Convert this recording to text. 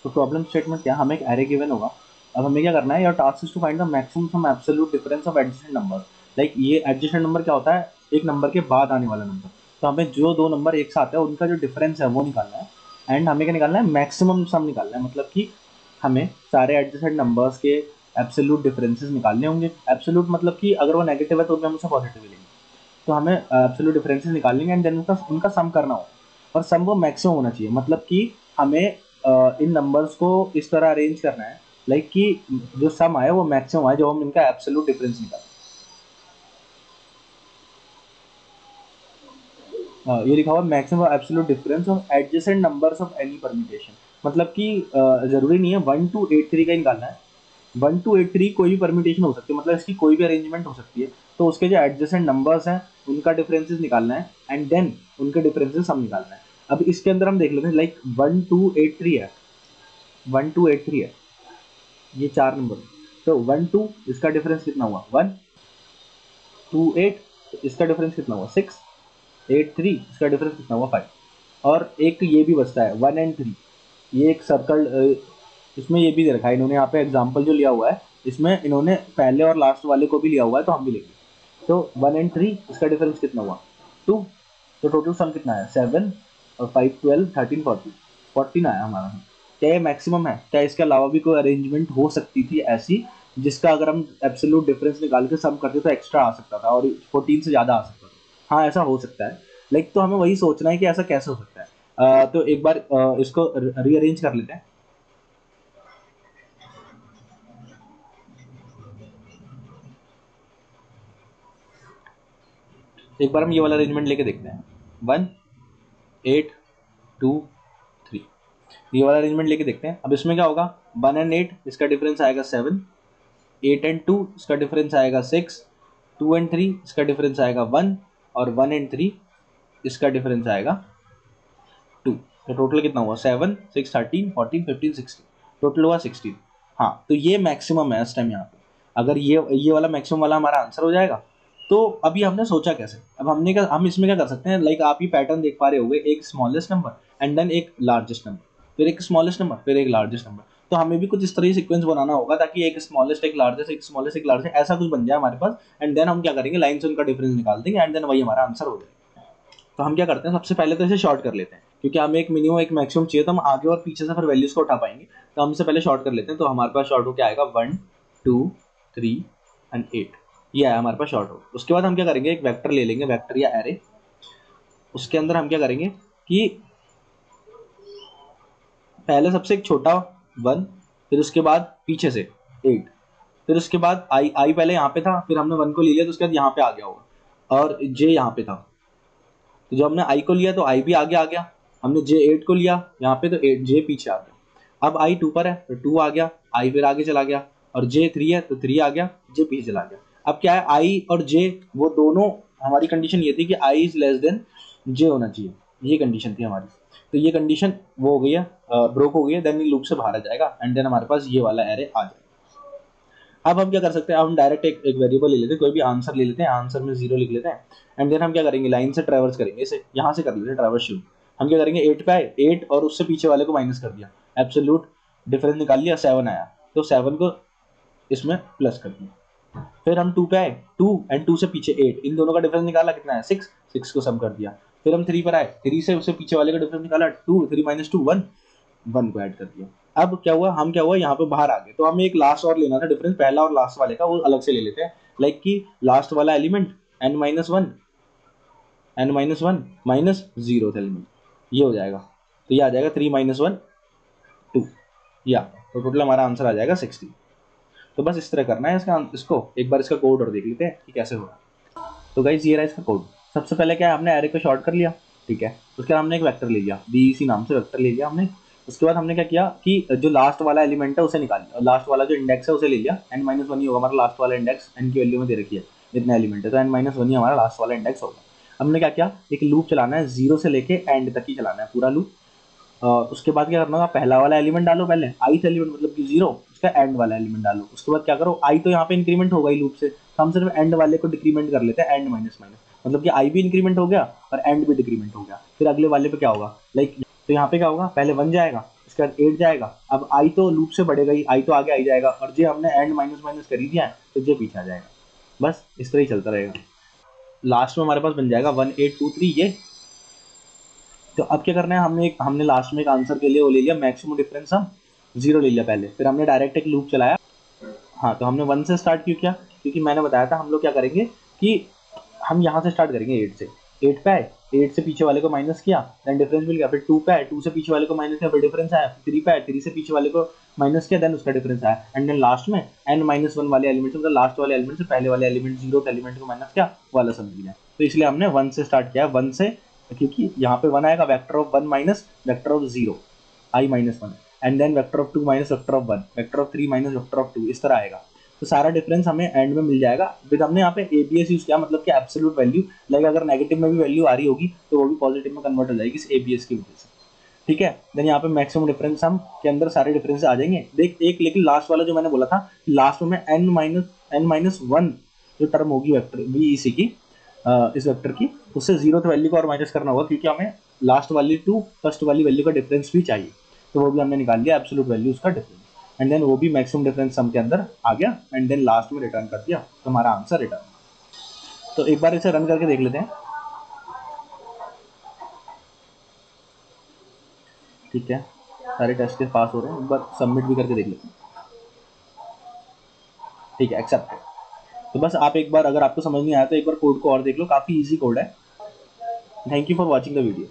तो problem statement क्या, हमें एक एरे गिवन होगा। अब हमें क्या करना है, your task is to find the maximum sum absolute difference of adjacent number. Like ये एडजेसेंट नंबर क्या होता है, एक नंबर के बाद आने वाला नंबर। तो हमें जो दो नंबर एक साथ है उनका जो डिफरेंस है वो निकालना है। एंड हमें क्या निकालना है, मैक्सिमम सम निकालना है। मतलब कि हमें सारे एडजेसेंट नंबर्स के एब्सोल्यूट डिफरेंसेस निकालने होंगे। एब्सोल्यूट मतलब कि अगर वो नेगेटिव है तो भी हम उसे पॉजिटिव लेंगे। तो हमें एब्सोल्यूट डिफरेंसेस निकालेंगे एंड देन उनका सम करना होगा। और सम वो मैक्सिमम होना चाहिए। मतलब कि हमें इन नंबर्स को इस तरह अरेंज करना है लाइक कि जो सम आए वो मैक्सिमम आए, जो हम इनका एब्सोल्यूट डिफरेंस निकालें। ये लिखा हुआ maximum absolute difference of adjacent numbers of any permutation. मतलब कि जरूरी नहीं है 1 to 8 3 का ही निकालना है। 1 to 8 3 कोई भी परम्यूटेशन हो सकती है, मतलब इसकी कोई भी अरेंजमेंट हो सकती है। तो उसके जो एडजेसेंट नंबर्स हैं उनका डिफरेंसेस निकालना है एंड देन उनके डिफरेंसेस सम निकालना है। अब इसके अंदर हम देख लेते हैं, लाइक 1 to 8 3 है, 1 to 8 3 है, ये चार नंबर। तो 1 2 इसका डिफरेंस कितना हुआ 1, 2 8 इसका डिफरेंस कितना हुआ 6, 8 3 इसका डिफरेंस कितना हुआ 5। और एक ये भी बचता है 1 and 3, ये एक सर्कल। इसमें ये भी दे रखा है इन्होंने, यहाँ पे एग्जाम्पल जो लिया हुआ है इसमें इन्होंने पहले और लास्ट वाले को भी लिया हुआ है, तो हम भी लेंगे। तो 1 and 3 इसका डिफरेंस कितना हुआ 2। तो टोटल सम कितना है 7 और 5 12 13 14, 14 आया हमारा। क्या ये मैक्सिमम है, क्या इसके अलावा भी कोई अरेंजमेंट हो सकती थी ऐसी जिसका अगर हम एब्सोल्यूट डिफरेंस निकाल के सम करते तो एक्स्ट्रा आ सकता था और 14 से ज़्यादा आ सकता था। हाँ ऐसा हो सकता है। लाइक तो हमें वही सोचना है कि ऐसा कैसे हो सकता है। तो एक बार इसको रीअरेंज कर लेते हैं। एक बार हम ये वाला अरेंजमेंट लेके देखते हैं, 1 8 2 3, ये वाला अरेंजमेंट लेके देखते हैं। अब इसमें क्या होगा, 1 and 8 इसका डिफरेंस आएगा 7, 8 and 2 इसका डिफरेंस आएगा 6, 2 and 3 इसका डिफरेंस आएगा 1 और 1 and 3 इसका डिफरेंस आएगा 2। तो टोटल कितना हुआ 7 6 13 14 15 16, टोटल हुआ 16। हाँ तो ये मैक्सिमम है इस टाइम यहाँ पे। अगर ये वाला मैक्सिमम वाला हमारा आंसर हो जाएगा तो अभी हमने सोचा कैसे, अब हम इसमें क्या कर सकते हैं, लाइक आप ये पैटर्न देख पा रहे होंगे, एक स्मॉलेस्ट नंबर एंड देन एक लार्जेस्ट नंबर, फिर एक स्मॉलेस्ट नंबर, फिर एक लार्जेस्ट नंबर। तो हमें भी कुछ इस तरह सीक्वेंस बनाना होगा ताकि एक स्मॉलेस्ट एक लार्जेस्ट एक स्मॉलेस्ट एक लार्जेस्ट ऐसा कुछ बन जाए हमारे पास। एंड देन हम क्या करेंगे, लाइन से उनका डिफरेंस निकाल देंगे एंड देन वही हमारा आंसर हो जाएगा। तो हम क्या करते हैं, सबसे पहले तो इसे शॉर्ट कर लेते हैं क्योंकि हमें एक मिनिमम एक मैक्सिमम चाहिए, तो हम आगे और पीछे से फिर वैल्यूज को उठा पाएंगे। तो हम इसे पहले शॉर्ट कर लेते हैं। तो हमारे पास शॉर्ट हो क्या आएगा 1 2 3 and 8, ये आया हमारे पास शॉर्ट हो। उसके बाद हम क्या करेंगे, एक वेक्टर ले लेंगे, वेक्टर या एरे। उसके अंदर हम क्या करेंगे कि पहले सबसे एक छोटा 1, फिर उसके बाद पीछे से 8, फिर उसके बाद आई पहले यहाँ पे था, फिर हमने 1 को ले लिया तो उसके बाद यहाँ पे आ गया होगा और जे यहाँ पे था। तो जब हमने आई को लिया तो आई भी आगे आ गया, हमने जे 8 को लिया यहाँ पे तो 8 जे पीछे आ गया। अब आई 2 पर है तो 2 आ गया, आई फिर आगे चला गया, और जे 3 है तो 3 आ गया, जे पीछे चला गया। अब क्या है, आई और जे वो दोनों, हमारी कंडीशन ये थी कि आई इज लेस देन जे होना चाहिए, ये कंडीशन थी हमारी। तो ये कंडीशन वो हो गई है, ब्रोक हो गई है, देन लूप से बाहर आ जाएगा एंड देन हमारे पास ये वाला एरे आ जाएगा। अब हम क्या कर सकते हैं, अब हम डायरेक्ट एक वेरिएबल ले लेते हैं, कोई भी आंसर ले लेते हैं, आंसर में 0 लिख लेते हैं एंड देन हम क्या करेंगे, लाइन से ट्रैवर्स करेंगे, इसे यहाँ से कर लेते हैं ट्रैवर्स शुरू। हम क्या करेंगे, 8 पे आए, 8 और उससे पीछे वाले को माइनस कर दिया, एब्सोल्यूट डिफरेंस निकाल लिया, 7 आया तो 7 को इसमें प्लस कर दिया। फिर हम 2 पे आए, 2 एंड 2 से पीछे 8, इन दोनों का डिफरेंस निकाला, कितना है 6, 6 को सम कर दिया। फिर हम 3 पर आए, 3 से उससे पीछे वाले का डिफरेंस निकाला, 2 3 - 2 1, 1 को ऐड कर दिया। अब क्या हुआ, हम क्या हुआ यहाँ पे बाहर आ गए, तो हमें एक लास्ट और लेना था डिफरेंस, पहला और लास्ट वाले का, वो अलग से ले लेते हैं। लाइक कि लास्ट वाला element n-1 n-1 minus 0 element, ये हो जाएगा। तो ये आ जाएगा 3 - 1 2, या तो टोटल हमारा आंसर आ जाएगा 60। तो बस इस तरह करना है इसको एक बार इसका कोड और देख लेते हैं कि कैसे होगा। तो गाइस ये रहा इसका कोड। सबसे पहले क्या है, हमने एरे को शॉर्ट कर लिया, ठीक है। उसके बाद हमने एक वेक्टर ले लिया, बीसी नाम से वेक्टर ले लिया हमने। उसके बाद हमने क्या किया कि जो लास्ट वाला एलिमेंट है उसे निकाल लिया, लास्ट वाला जो इंडेक्स है उसे ले लिया, n-1 ही होगा हमारा लास्ट वाला इंडेक्स, n की वैल्यू में दे रखी है इतना एलिमेंट है तो n-1 ही हमारा लास्ट वाला इंडेक्स होगा। हमने क्या किया, एक लूप चलाना है, 0 से लेके एंड तक ही चलाना है पूरा लूप। उसके बाद क्या करना होगा, पहला वाला एलिमेंट डालो, पहले आई एलिमेंट मतलब कि 0, उसका एंड वाला एलिमेंट डालो। उसके बाद क्या करो, आई तो यहाँ पे इंक्रीमेंट होगा ही लूप से, तो हम सिर्फ एंड वाले को डिक्रीमेंट कर लेते हैं, एंड माइनस माइनस, मतलब कि आई भी इंक्रीमेंट हो गया और एंड भी डिक्रीमेंट हो गया। फिर अगले वाले पे क्या होगा, लाइक तो यहाँ पे क्या होगा, पहले 1 जाएगा, इसके बाद 8 जाएगा। अब आई तो लूप से बढ़ेगा ही, आई तो आगे आई जाएगा, और जे हमने एंड माइनस माइनस कर ही दिया है तो जे पीछे आ जाएगा। बस इस तरह ही चलता रहेगा। लास्ट में हमारे पास बन जाएगा 1 8 2 3 ये। तो अब क्या करना है, हमने लास्ट में एक आंसर के लिए वो ले लिया मैक्सिमम डिफरेंस, हम 0 ले लिया पहले, फिर हमने डायरेक्ट एक लूप चलाया। हाँ, तो हमने 1 से स्टार्ट क्यों किया, क्योंकि मैंने बताया था हम लोग क्या करेंगे कि हम यहाँ से स्टार्ट करेंगे 8 से। 8 पे आए, 8 से पीछे वाले को माइनस किया, देन डिफरेंस मिल गया। फिर 2 पे आए, 2 से पीछे वाले को माइनस किया, फिर डिफरेंस आया। 3 पे आए, 3 से पीछे वाले को माइनस किया, देन उसका डिफरेंस आया। एंड देन लास्ट में n-1 वाले एलिमेंट से, मतलब लास्ट वाले एलिमेंट से पहले वाले एलिमेंट 0 एलिमेंट को माइनस किया, वाला सब मिल गया। तो इसलिए हमने 1 से स्टार्ट किया, 1 से, क्योंकि यहाँ पे 1 आएगा, vector of 1 minus vector of 0 i minus 1, and then vector of 2 minus vector of 1, vector of 3 minus vector of 2, इस तरह आएगा। तो सारा डिफरेंस हमें एंड में मिल जाएगा। फिर हमने यहाँ पे एबीएस यूज किया, मतलब कि एब्सोल्यूट वैल्यू, लाइक अगर नेगेटिव में भी वैल्यू आ रही होगी तो वो भी पॉजिटिव में कन्वर्ट हो जाएगी इस एबीएस की वजह से। ठीक है, देन यहाँ पे मैक्सिमम डिफरेंस हम के अंदर सारे डिफरेंस आ जाएंगे। देख एक, लेकिन लास्ट वाला जो मैंने बोला था, लास्ट में n-1 जो टर्म होगी वेक्टर बीईसी की, इस वेक्टर की, उससे 0th वैल्यू को और माइनस करना होगा, क्योंकि हमें लास्ट वाली टू फर्स्ट वाली वैल्यू का डिफरेंस भी चाहिए। तो वो भी हमने निकाल लिया, एब्सोल्यूट वैल्यू उसका डिफरेंस, एंड देन वो भी मैक्सिमम डिफरेंस सम के अंदर आ गया, एंड देन लास्ट में रिटर्न कर दिया, तो हमारा आंसर रिटर्न। तो एक बार इसे रन करके देख लेते हैं। ठीक है, सारे टेस्ट के पास हो रहे हैं, एक बार सबमिट भी करके देख लेते हैं। ठीक है, एक्सेप्ट। तो बस आप एक बार, अगर आपको समझ नहीं आया तो एक बार कोड को और देख लो, काफ़ी इजी कोड है। Thank you for watching the video.